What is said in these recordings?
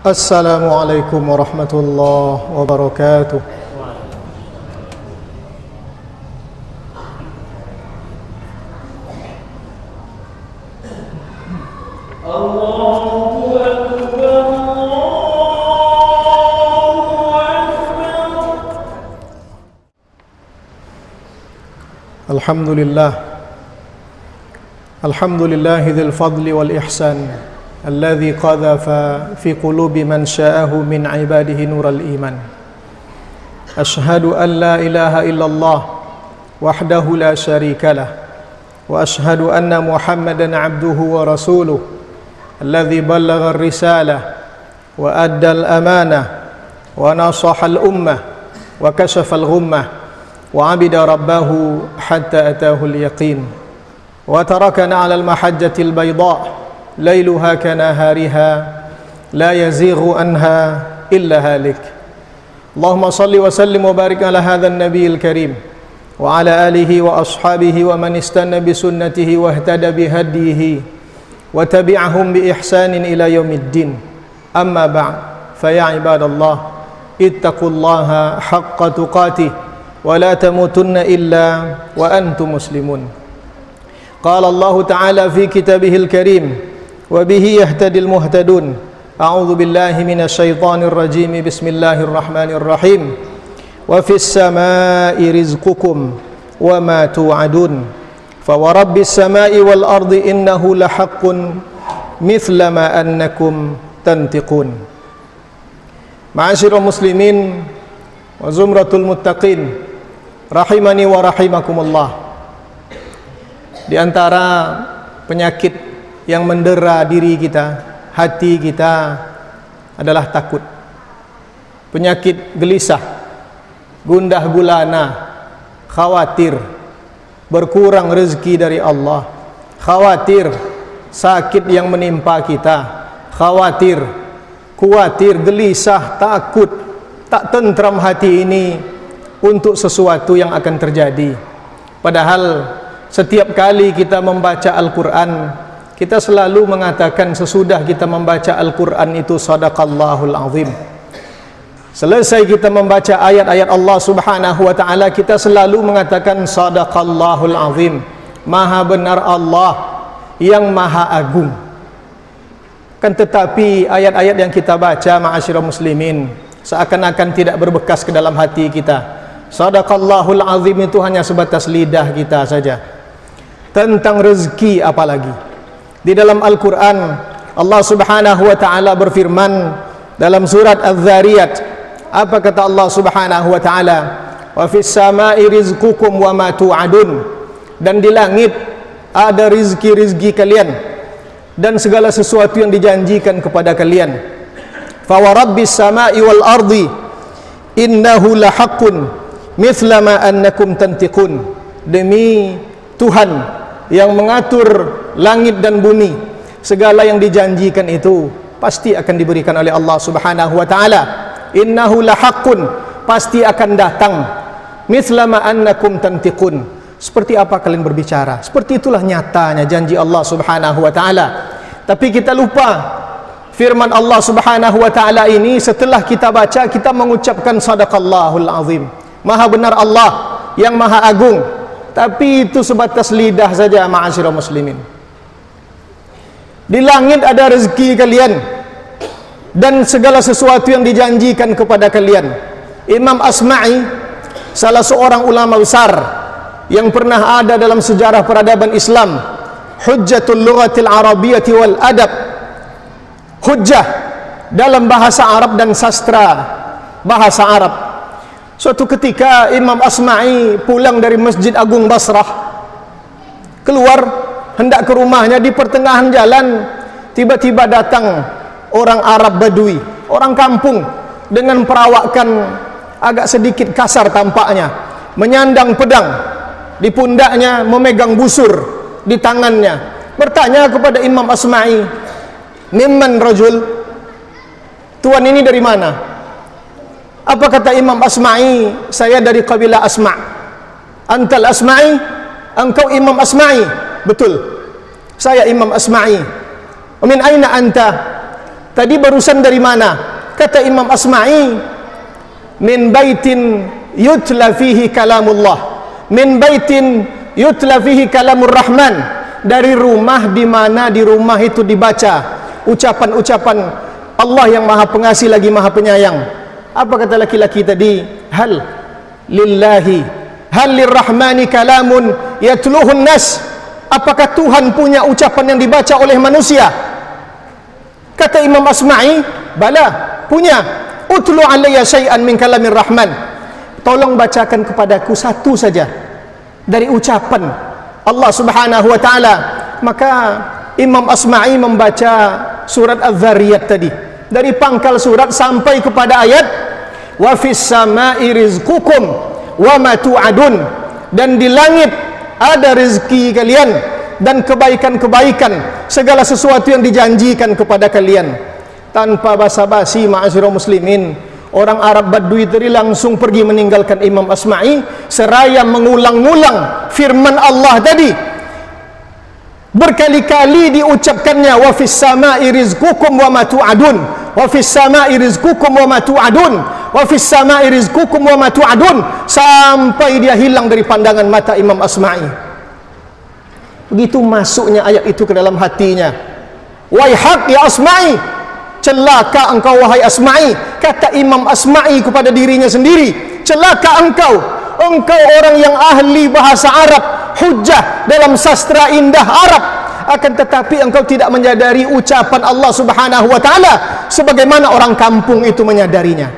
Assalamualaikum warahmatullahi wabarakatuh. Alhamdulillahi dzil fadli wal ihsan alladzi qadhafa fi qulubi man sya'ahu min ibadihi nural iman. Ashhadu an la ilaha illallah wahdahu la syarika lah wa ashhadu anna Muhammadan abduhu wa rasuluh alladzi ballagha ar-risalah wa adda al-amanah wa nasaha al-ummah wa kashafa al-ghummah wa 'abida rabbahu hatta atahu al-yaqin wa tarakana 'ala al-mahajjati al-bayda' layluha kanahariha la yazighu anha illa halik. Allahumma salli wa sallim wa barik ala hadha an-nabiyil karim wa ala alihi wa ashabihi wa man istanna bi sunnatihi wa ihtada bi hadihi wa tabi'ahum bi ihsanin ila yaumiddin. Amma ba'd, fa ya ibadallah ittaqullaha haqqa tuqatih wa la tamutunna illa wa antum muslimun. Qala Allah Ta'ala fi kitabihil karim wa bihi yahtadil muhtadun. A'udzu billahi minasy syaithanir rajim. Bismillahirrahmanirrahim. Wa fis samaa'i rizqukum wa ma tu'adun. Fa wa rabbis samaa'i wal ardi innahu lahaqqun mithla ma annakum tantiqun. Ma'asyiral muslimin wa zumratul muttaqin, rahimani wa rahimakumullah. Di antara penyakit yang mendera diri kita, hati kita adalah takut. Penyakit gelisah, gundah gulana, khawatir berkurang rezeki dari Allah, khawatir sakit yang menimpa kita, khawatir, gelisah, takut, tak tentram hati ini untuk sesuatu yang akan terjadi. Padahal setiap kali kita membaca Al-Quran, kita selalu mengatakan sesudah kita membaca Al-Quran itu sadaqallahul azim. Selesai kita membaca ayat-ayat Allah Subhanahu wa ta'ala, kita selalu mengatakan sadaqallahul azim. Maha benar Allah yang maha agung. Kan tetapi ayat-ayat yang kita baca, ma'asyiral muslimin, seakan-akan tidak berbekas ke dalam hati kita. Sadaqallahul azim itu hanya sebatas lidah kita saja. Tentang rezeki apalagi. Di dalam Al-Quran Allah Subhanahu wa ta'ala berfirman dalam surat Az-Zariyat. Apa kata Allah Subhanahu wa ta'ala? Wa fis samaa'i rizqukum wa ma tu'adun. Dan di langit ada rizki-rizki kalian dan segala sesuatu yang dijanjikan kepada kalian. Fa wa rabbis samaa'i wal ardi innahu lahaqqun mithla ma annakum tantiqun. Demi Tuhan yang mengatur langit dan bumi, segala yang dijanjikan itu pasti akan diberikan oleh Allah Subhanahu wa ta'ala. Innahu lahaqqun, pasti akan datang. Mithla ma annakum tantiqun, seperti apa kalian berbicara, seperti itulah nyatanya janji Allah Subhanahu wa ta'ala. Tapi kita lupa firman Allah Subhanahu wa ta'ala ini. Setelah kita baca, kita mengucapkan sadaqallahul azim. Maha benar Allah yang maha agung. Tapi itu sebatas lidah saja, ma'asyiral muslimin. Di langit ada rezeki kalian dan segala sesuatu yang dijanjikan kepada kalian. Imam Asma'i, salah seorang ulama besar yang pernah ada dalam sejarah peradaban Islam, hujjatul lughatil arabiyyati wal adab, hujjah dalam bahasa Arab dan sastra bahasa Arab. Suatu ketika Imam Asma'i pulang dari Masjid Agung Basrah, keluar hendak ke rumahnya. Di pertengahan jalan tiba-tiba datang orang Arab Badui, orang kampung, dengan perawakan agak sedikit kasar tampaknya, menyandang pedang di pundaknya, memegang busur di tangannya, bertanya kepada Imam Asma'i, "Mimman rajul?" Tuan ini dari mana? Apa kata Imam Asma'i? "Saya dari kabilah Asma'." "Antal Asma'i?" "Engkau Imam Asma'i?" "Betul, saya Imam Asma'i." "Min aina anta?" Tadi barusan dari mana? Kata Imam Asma'i, min baitin yutla fihi kalamullah, min baitin yutla fihi kalamur rahman, dari rumah di mana di rumah itu dibaca ucapan-ucapan Allah yang Maha Pengasih lagi Maha Penyayang. Apa kata laki-laki tadi? Hal lillahi, hal lirrahmani kalamun yatluhun nas. Apakah Tuhan punya ucapan yang dibaca oleh manusia? Kata Imam Asma'i, bala, punya. Utlu alayya syai'an min kalamir rahman. Tolong bacakan kepadaku satu saja dari ucapan Allah Subhanahu wa taala. Maka Imam Asma'i membaca surat Az-Zariyat tadi, dari pangkal surat sampai kepada ayat wa fis sama'i rizqukum wa ma tu'adun, dan di langit ada rezeki kalian dan kebaikan-kebaikan, segala sesuatu yang dijanjikan kepada kalian. Tanpa basa-basi, ma'asyiral muslimin, orang Arab Badui tadi langsung pergi meninggalkan Imam Asma'i seraya mengulang-ulang firman Allah tadi. Berkali-kali diucapkannya, wa fis sama'i rizqukum wa ma tu'adun, wa fis sama'i rizqukum wa ma tu'adun, wa fis sama'i rizqukum wa ma tu'adun, sampai dia hilang dari pandangan mata Imam Asma'i. Begitu masuknya ayat itu ke dalam hatinya. Waihak ya Asma'i, celaka engkau wahai Asma'i. Kata Imam Asma'i kepada dirinya sendiri, celaka engkau, engkau orang yang ahli bahasa Arab, hujjah dalam sastra indah Arab, akan tetapi engkau tidak menyadari ucapan Allah Subhanahu wa taala sebagaimana orang kampung itu menyadarinya.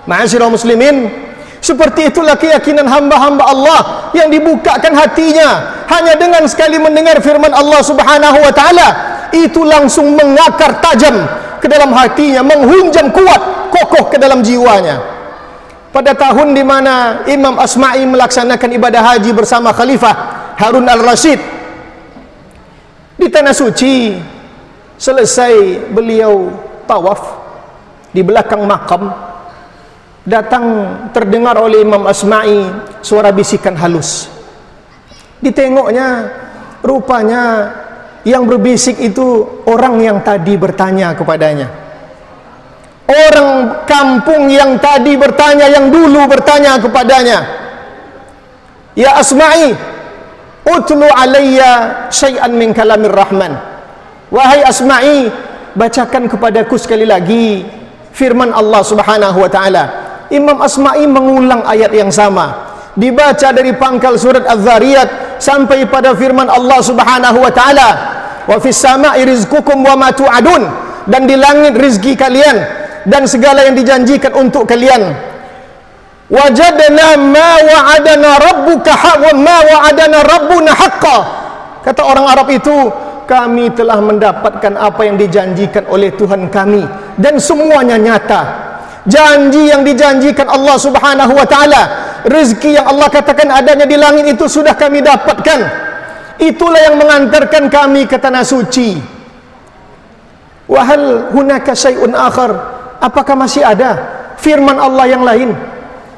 Ma'asyiral muslimin, seperti itulah keyakinan hamba-hamba Allah yang dibukakan hatinya hanya dengan sekali mendengar firman Allah Subhanahu wa taala, itu langsung mengakar tajam ke dalam hatinya, menghunjam kuat, kokoh ke dalam jiwanya. Pada tahun di mana Imam Asma'i melaksanakan ibadah haji bersama Khalifah Harun al-Rashid di Tanah Suci, selesai beliau tawaf di belakang makam, datang terdengar oleh Imam Asma'i suara bisikan halus. Ditengoknya, rupanya yang berbisik itu orang yang tadi bertanya kepadanya, orang kampung yang tadi bertanya, yang dulu bertanya kepadanya, ya Asma'i, utlu alayya syai'an min kalamir rahman. Wahai Asma'i, bacakan kepadaku sekali lagi firman Allah Subhanahu wa taala. Imam Asma'i mengulang ayat yang sama, dibaca dari pangkal surat Az-Zariyat sampai pada firman Allah Subhanahu wa taala, wa fis sama'i rizqukum wa ma tu'adun, dan di langit rizki kalian dan segala yang dijanjikan untuk kalian. Wajadna ma wa'adana rabbuka wa ma wa'adana rabbuna haqqan. Kata orang Arab itu, kami telah mendapatkan apa yang dijanjikan oleh Tuhan kami dan semuanya nyata. Janji yang dijanjikan Allah Subhanahu wa taala, rezeki yang Allah katakan adanya di langit itu sudah kami dapatkan. Itulah yang mengantarkan kami ke tanah suci. Wa hal hunaka syai'un akhar? Apakah masih ada firman Allah yang lain?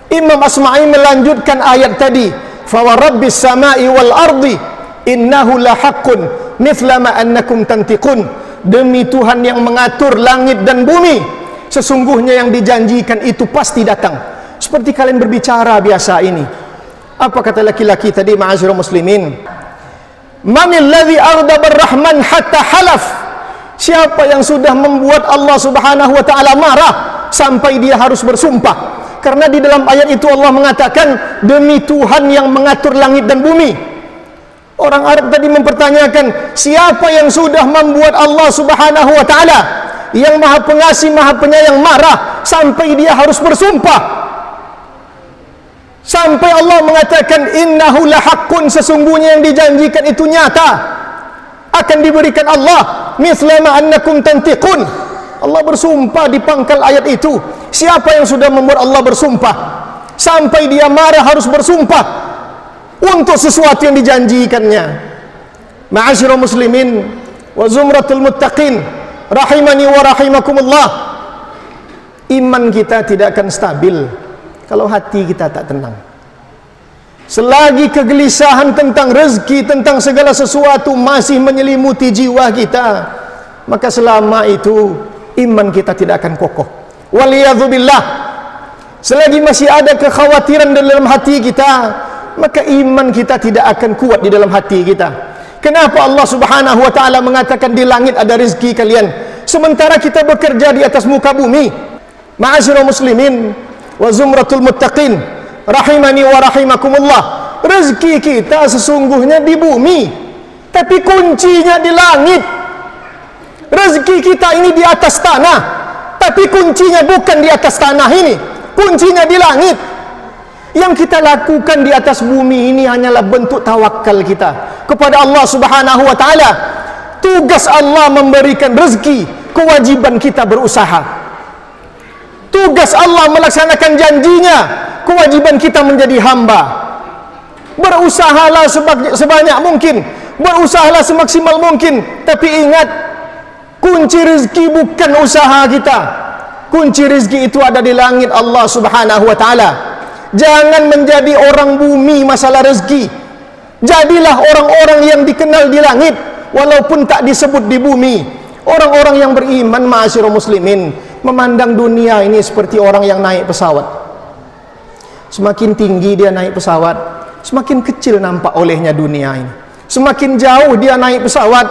Imam Asma'i melanjutkan ayat tadi, fa wa rabbis sama'i wal ardi innahu la haqqun mithla ma annakum tantiqun. Demi Tuhan yang mengatur langit dan bumi, sesungguhnya yang dijanjikan itu pasti datang. Seperti kalian berbicara biasa ini. Apa kata laki-laki tadi, ma'asyiral muslimin? Manil ladzi aghdaba ar-rahman hatta halaf. Siapa yang sudah membuat Allah Subhanahu wa taala marah sampai dia harus bersumpah? Karena di dalam ayat itu Allah mengatakan, demi Tuhan yang mengatur langit dan bumi. Orang Arab tadi mempertanyakan, siapa yang sudah membuat Allah Subhanahu wa taala yang Maha Pengasih, Maha Penyayang marah sampai dia harus bersumpah? Sampai Allah mengatakan, innahu lahaqqun, sesungguhnya yang dijanjikan itu nyata, akan diberikan Allah, mislama annakum tantiqun. Allah bersumpah di pangkal ayat itu. Siapa yang sudah membuat Allah bersumpah sampai dia marah harus bersumpah untuk sesuatu yang dijanjikannya? Ma'asyiral muslimin wa zumratul muttaqin rahimani wa rahimakumullah, iman kita tidak akan stabil kalau hati kita tak tenang. Selagi kegelisahan tentang rezeki, tentang segala sesuatu masih menyelimuti jiwa kita, maka selama itu iman kita tidak akan kokoh. Waliyadzubillah, selagi masih ada kekhawatiran dalam hati kita, maka iman kita tidak akan kuat di dalam hati kita. Kenapa Allah Subhanahu wa ta'ala mengatakan di langit ada rezeki kalian, sementara kita bekerja di atas muka bumi? Ma'asyiral muslimin wa zumratul muttaqin rahimani wa rahimakumullah, rezeki kita sesungguhnya di bumi, tapi kuncinya di langit. Rezeki kita ini di atas tanah, tapi kuncinya bukan di atas tanah ini, kuncinya di langit. Yang kita lakukan di atas bumi ini hanyalah bentuk tawakal kita kepada Allah Subhanahu wa ta'ala. Tugas Allah memberikan rezeki, kewajiban kita berusaha. Tugas Allah melaksanakan janjinya, kewajiban kita menjadi hamba. Berusahalah sebanyak mungkin, berusahalah semaksimal mungkin, tapi ingat, kunci rezeki bukan usaha kita. Kunci rezeki itu ada di langit Allah Subhanahu wa ta'ala. Jangan menjadi orang bumi masalah rezeki. Jadilah orang-orang yang dikenal di langit, walaupun tak disebut di bumi. Orang-orang yang beriman, ma'asyiral muslimin, memandang dunia ini seperti orang yang naik pesawat. Semakin tinggi dia naik pesawat, semakin kecil nampak olehnya dunia ini. Semakin jauh dia naik pesawat,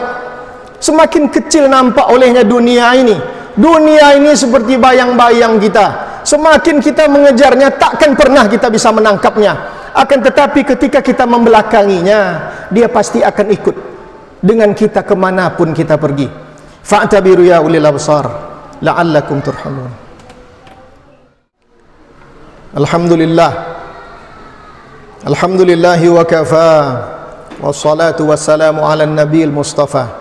semakin kecil nampak olehnya dunia ini. Dunia ini seperti bayang-bayang kita. Semakin kita mengejarnya, takkan pernah kita bisa menangkapnya. Akan tetapi ketika kita membelakanginya, dia pasti akan ikut dengan kita kemanapun kita pergi. Fa'tabiru ya ulil absar la'allakum turhamun. Alhamdulillah, alhamdulillahi wa kafa, wassalatu wassalamu ala nabiyil mustafa.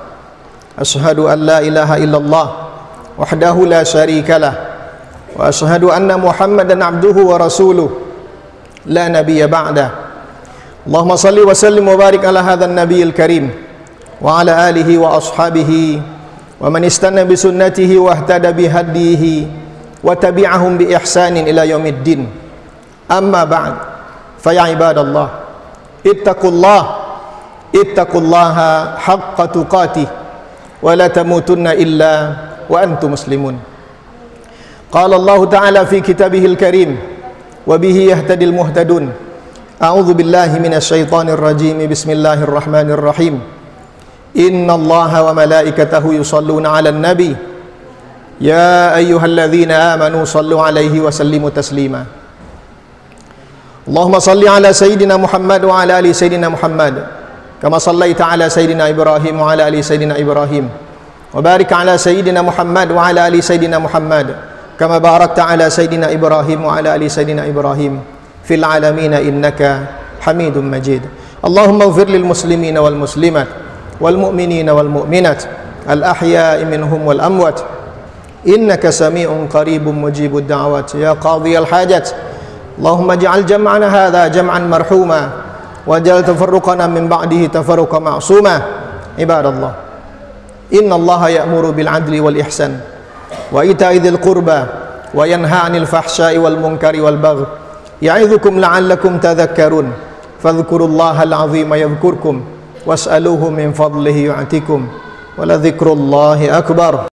Ashhadu an la ilaha illallah wahdahu la syarikalah, wa ashhadu anna Muhammadan abduhu wa rasuluh la nabiyya ba'dah. Allahumma salli wa sallim wa barik ala hadzal nabiyil karim wa ala alihi wa ashabihi wa man istanna bi sunnatihi wa ihtada bi hadihi wa tabi'ahum bi ihsanin ila yaumiddin. Amma ba'd, fa ya ibadallah, ittaqullaha haqqa tuqatih wa la tamutunna illa wa antum muslimun. Qala Allah Ta'ala fi kitabihil karim wa bihi yahtadil muhtadun. A'udzu billahi minasy syaithanir rajim. Bismillahirrahmanirrahim. Innallaha wa malaikatahu yusholluna 'alan nabi. Ya ayyuhalladzina amanu shallu 'alaihi wa sallimu taslima. Allahumma shalli 'ala sayyidina Muhammad wa 'ala ali sayyidina Muhammad kama shallaita 'ala sayyidina Ibrahim wa 'ala ali sayyidina Ibrahim. Wa barik 'ala sayyidina Muhammad wa 'ala ali sayyidina Muhammad kama barakta 'ala sayyidina Ibrahim wa 'ala ali sayyidina Ibrahim fil 'alamin innaka Hamidum Majid. Allahumma ighfir lil muslimina wal muslimat wal mu'minina wal mu'minat al ahya'i minhum wal amwat innaka sami'un qaribun mujibud da'awat ya qadhiyal hajat. Allahumma ij'al jam'ana hadha jam'an marhuma waj'al tafarruqana min ba'dihi tafarruqan ma'suma. Ibadallah, innallaha ya'muru bil 'adli wal ihsan wa ita'i dzil qurba wa yanha 'anil fahsya'i wal munkari wal baghi ya'idzukum la'allakum tadhakkarun. Fadhkurullahal 'azima yadhkurkum was'aluhu min fadlihi yu'tikum wa la dzikrullahi akbar.